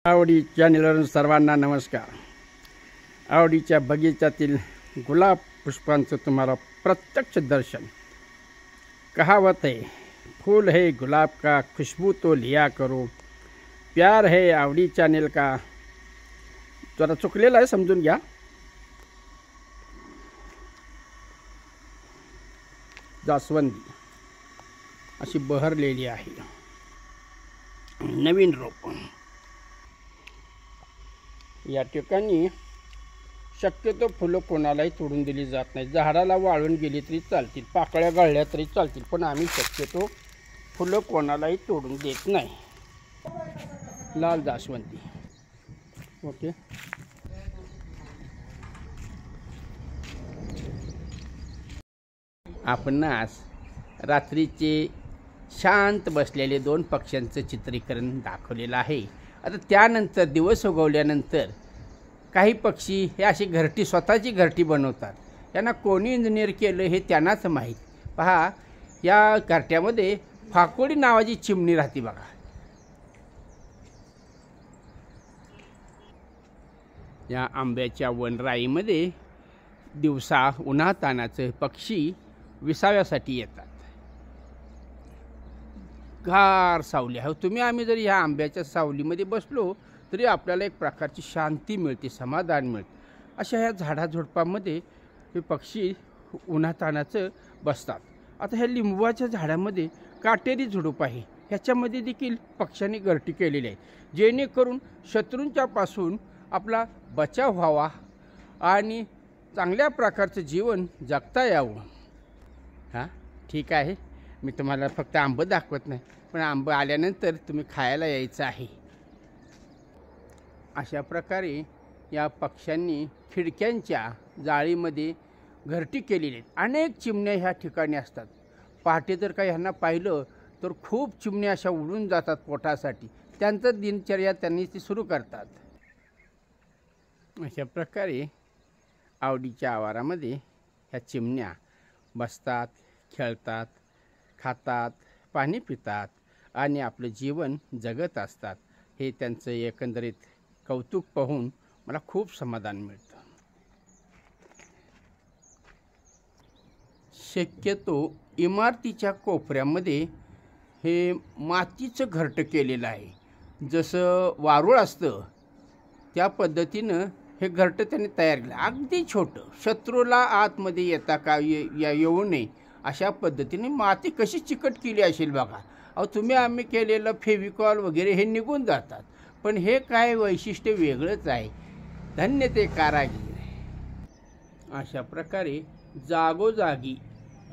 आवडी चॅनलवरून सर्वांना नमस्कार। आवडीच्या बगीच्यातील गुलाब पुष्पांचं तुम्हाला प्रत्यक्ष दर्शन। कहावत है, फूल है गुलाब का खुशबू तो लिया करो, प्यार है आवडी चॅनल का। जरा चुकलेलं आहे, समजून घ्या। जास्वंदी अशी बहरलेली आहे, नवीन रोप। या ठिकाणी शक्यतो फुलं कोणालाही तोडून दिली जात नाही। झाडाला वाळून गेली तरी चालतील, पाकळ्या गळल्या तरी चालतील, पण आम्ही शक्यतो फुलं कोणालाही तोडून देत नाही। लाल जास्वंदी, ओके। आपण आज रात्रीचे शांत बसलेले दोन पक्ष्यांचं चित्रीकरण दाखवलेलं आहे। आता त्यानंतर दिवस उगवल्यानंतर काही पक्षी हे अशी घरटी, स्वतःची घरटी बनवतात। त्यांना कोणी इंजिनियर केलं हे त्यांनाच माहीत। पहा, या घरट्यामध्ये फाकोडी नावाची चिमणी राहते बघा। या आंब्याच्या वनराईमध्ये दिवसा उन्हातानाचे पक्षी विसाव्यासाठी येतात। गार सावली आहे, तुम्ही आम्ही जर ह्या आंब्याच्या सावलीमध्ये बसलो तरी आपल्याला एक प्रकारची शांती मिळते, समाधान मिळते। अशा ह्या झाडाझुडपांमध्ये हे पक्षी उन्हातानाचं बसतात। आता ह्या लिंबूच्या झाडामध्ये काटेरी झुडूप आहे, ह्याच्यामध्ये देखील पक्ष्यांनी घरटी केलेली आहे, जेणेकरून शत्रूंच्या पासून आपला बचाव व्हावा आणि चांगल्या प्रकारचं जीवन जगता यावं। हां, ठीक आहे, मी तुम्हाला फक्त आंबं दाखवत नाही, पण आंबं आल्यानंतर तुम्ही खायला यायचं आहे। अशा प्रकारे या पक्ष्यांनी खिडक्यांच्या जाळीमध्ये घरटी केलेली आहेत। अनेक चिमण्या ह्या ठिकाणी असतात। पहाटे जर काही ह्यांना पाहिलं तर खूप चिमण्या अशा उडून जातात पोटासाठी, त्यांचं दिनचर्या त्यांनी ती सुरू करतात। अशा प्रकारे आवडीच्या आवारामध्ये ह्या चिमण्या बसतात, खेळतात, खातात, पाणी पितात आणि आपलं जीवन जगत असतात। हे त्यांचं एकंदरीत कौतुक पाहून मला खूप समाधान मिळतं। शक्यतो इमारतीच्या कोपऱ्यामध्ये हे मातीचं घरटं केलेलं आहे। जसं वारूळ असतं त्या पद्धतीनं हे घरटं त्यांनी तयार केलं, अगदी छोटं, शत्रूला आतमध्ये येता का येऊ नये अशा पद्धतीने। माती कशी चिकट केली असेल बघा। अहो, तुम्ही आम्ही केलेलं फेविकॉल वगैरे हे निघून जातात, पण हे काय वैशिष्ट्य वेगळंच आहे। धन्य ते कारागीर। अशा प्रकारे जागोजागी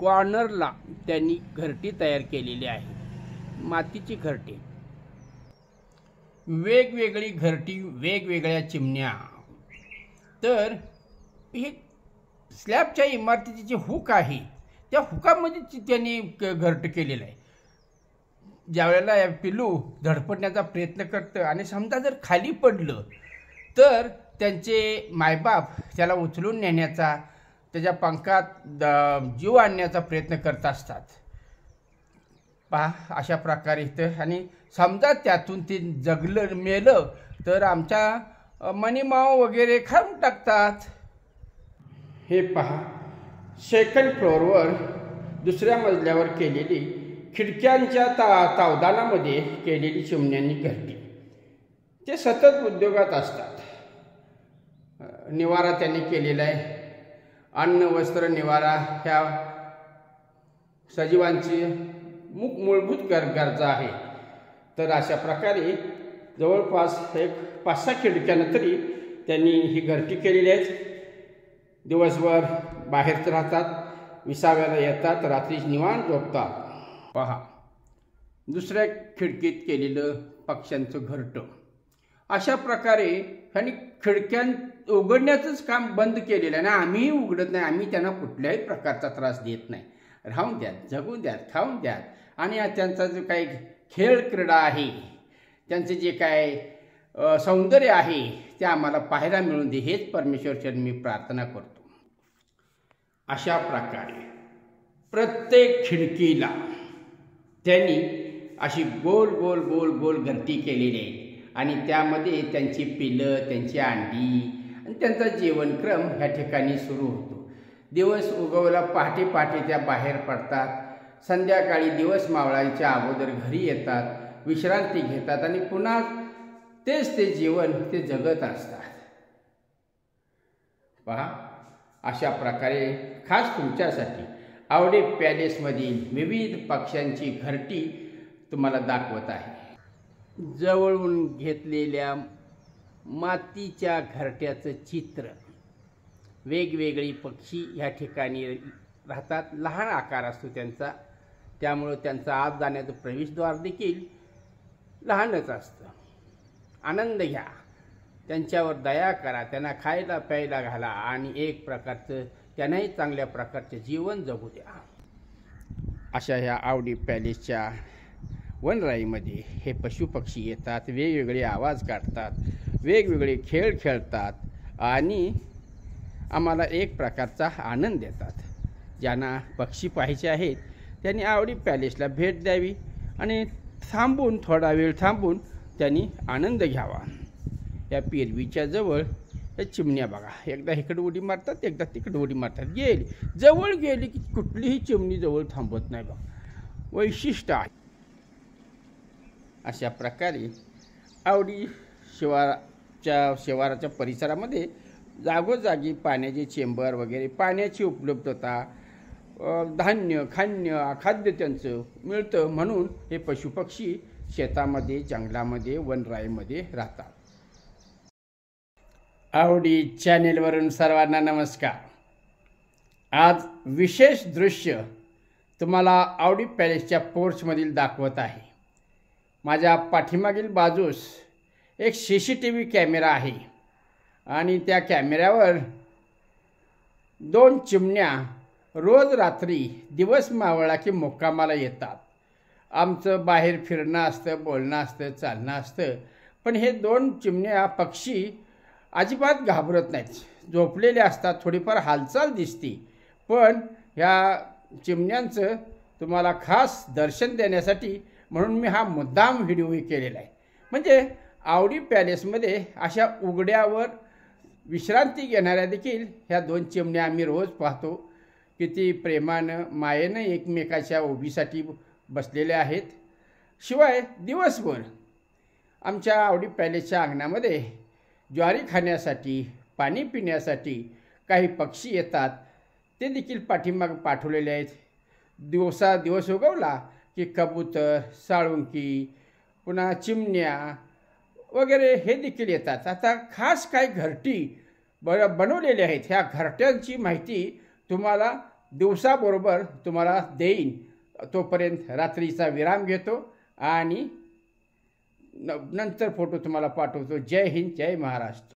कॉर्नरला त्यांनी घरटी तयार केलेली आहे, मातीची घरटी। वेगवेगळी घरटी, वेगवेगळ्या चिमण्या। तर हे स्लॅबच्या इमारतीचे जे हुक आहे त्या हुकामध्ये त्यांनी घरटं केलेलं आहे। ज्यावेळेला पिल्लू धडपडण्याचा प्रयत्न करतं आणि समजा जर खाली पडलं तर त्यांचे मायबाप त्याला उचलून नेण्याचा, त्याच्या पंखात जीव आणण्याचा प्रयत्न करत असतात। पहा, अशा प्रकारे इथं, आणि समजा त्यातून ते जगलं, मेलं तर आमच्या मनीमाव वगैरे खाऊन टाकतात। हे पहा, सेकंड फ्लोअरवर दुसऱ्या मजल्यावर केलेली खिडक्यांच्या तावदानामध्ये केलेली चिमण्यांनी घरटी। ते सतत उद्योगात असतात। निवारा त्यांनी केलेला आहे, अन्न वस्त्र निवारा ह्या सजीवांची मूलभूत गरजा आहे। तर अशा प्रकारे जवळपास एक 5-6 खिडक्यानं तरी त्यांनी ही घरटी केलेली आहे। दिवसभर बाहेरच राहतात, विसाव्याला येतात, रात्री निवांत झोपतात। पहा, दुसऱ्या खिडकीत केलेलं पक्ष्यांचं घरटं। अशा प्रकारे ह्यांनी खिडक्यां उघडण्याचंच काम बंद केलेलं आहे ना। आम्हीही उघडत नाही, आम्ही त्यांना कुठल्याही प्रकारचा त्रास देत नाही। राहून द्यात, जगून द्यात, खाऊन द्यात, आणि त्यांचा जो काही खेळ क्रीडा आहे, त्यांचे जे काय सौंदर्य आहे ते आम्हाला पाहायला मिळून दे, हेच परमेश्वरचरणी मी प्रार्थना करतो। अशा प्रकारे प्रत्येक खिडकीला त्यांनी अशी गोल गोल गोल गोल घरटी केलेली आहे। आणि त्यामध्ये त्यांची पिलं, त्यांची अंडी आणि त्यांचा जेवणक्रम ह्या ठिकाणी सुरू होतो. दिवस उगवला पहाटे पहाटे त्या बाहेर पडतात. संध्याकाळी दिवस मावळायच्या अगोदर घरी येतात, विश्रांती घेतात आणि पुन्हा तेच ते जीवन ते जगत असतात. पहा, अशा प्रकारे खास तुमच्यासाठी आवडे पॅलेसमधील विविध पक्ष्यांची घरटी तुम्हाला दाखवत आहे. जवळून घेतलेल्या मातीच्या घरट्याचं चित्र. वेगवेगळी पक्षी ह्या ठिकाणी राहतात. लहान आकार असतो त्यांचा, त्यामुळं त्यांचा आत जाण्याचं प्रवेशद्वार देखील लहानच असतं. आनंद घ्या, त्यांच्यावर दया करा, त्यांना खायला प्यायला घाला आणि एक प्रकारचं त्यांनाही चांगल्या प्रकारचे जीवन जगू द्या. अशा ह्या आवडी पॅलेसच्या वनराईमध्ये हे पशुपक्षी येतात, वेगवेगळे आवाज काढतात, वेगवेगळे खेळ खेळतात आणि आम्हाला एक प्रकारचा आनंद देतात. ज्यांना पक्षी पाहायचे आहेत त्यांनी आवडी पॅलेसला भेट द्यावी आणि थांबून थोडा वेळ थांबून त्यांनी आनंद घ्यावा. या पेरवीच्या जवळ या चिमण्या बघा, एकदा इकडे उडी मारतात, एकदा तिकडे उडी मारतात. गेली जवळ गेली की कुठलीही चिमणी जवळ थांबत नाही बघा, वैशिष्ट्य आहे. अशा प्रकारे आवडी शिवाराच्या परिसरामध्ये जागोजागी पाण्याचे चेंबर वगैरे, पाण्याची उपलब्धता, धान्य खाद्य त्यांचं मिळतं म्हणून हे पशुपक्षी शेतामध्ये, जंगलामध्ये, वनराईमध्ये राहतात. आवडी चॅनेलवरून सर्वांना नमस्कार. आज विशेष दृश्य तुम्हाला आवडी पॅलेसच्या पोर्चमधील दाखवत आहे. माझ्या पाठीमागील बाजूस एक CCTV कॅमेरा आहे आणि त्या कॅमेऱ्यावर 2 चिमण्या रोज रात्री दिवस मावळला की मुक्कामाला येतात. आमचं बाहेर फिरणं असतं, बोलणं असतं, चालणं असतं, पण हे 2 चिमण्या पक्षी अजिबात घाबरत नाहीत. झोपलेले असतात, थोडीफार हालचाल दिसते, पण ह्या चिमण्यांचं तुम्हाला खास दर्शन देण्यासाठी म्हणून मी हा मुद्दाम व्हिडिओही केलेला आहे. म्हणजे आवडी पॅलेसमध्ये अशा उघड्यावर विश्रांती घेणाऱ्या देखील ह्या 2 चिमण्या आम्ही रोज पाहतो. किती प्रेमानं मायेनं एकमेकाच्या उभीसाठी बसलेल्या आहेत. शिवाय दिवसभर आमच्या आवडी पॅलेसच्या अंगणामध्ये ज्वारी खाण्यासाठी, पाणी पिण्यासाठी काही पक्षी येतात, ते देखील पाठीमाग पाठवलेले आहेत. दिवस उगवला की कबूतर, साळुंकी, पुन्हा चिमण्या वगैरे हे देखील येतात. आता खास काही घरटी बनवलेल्या आहेत. ह्या घरट्यांची माहिती तुम्हाला दिवसाबरोबर तुम्हाला देईन. तोपर्यंत रात्रीचा विराम घेतो आणि नंतर फोटो तुम्हाला पाठवतो. जय हिंद, जय महाराष्ट्र.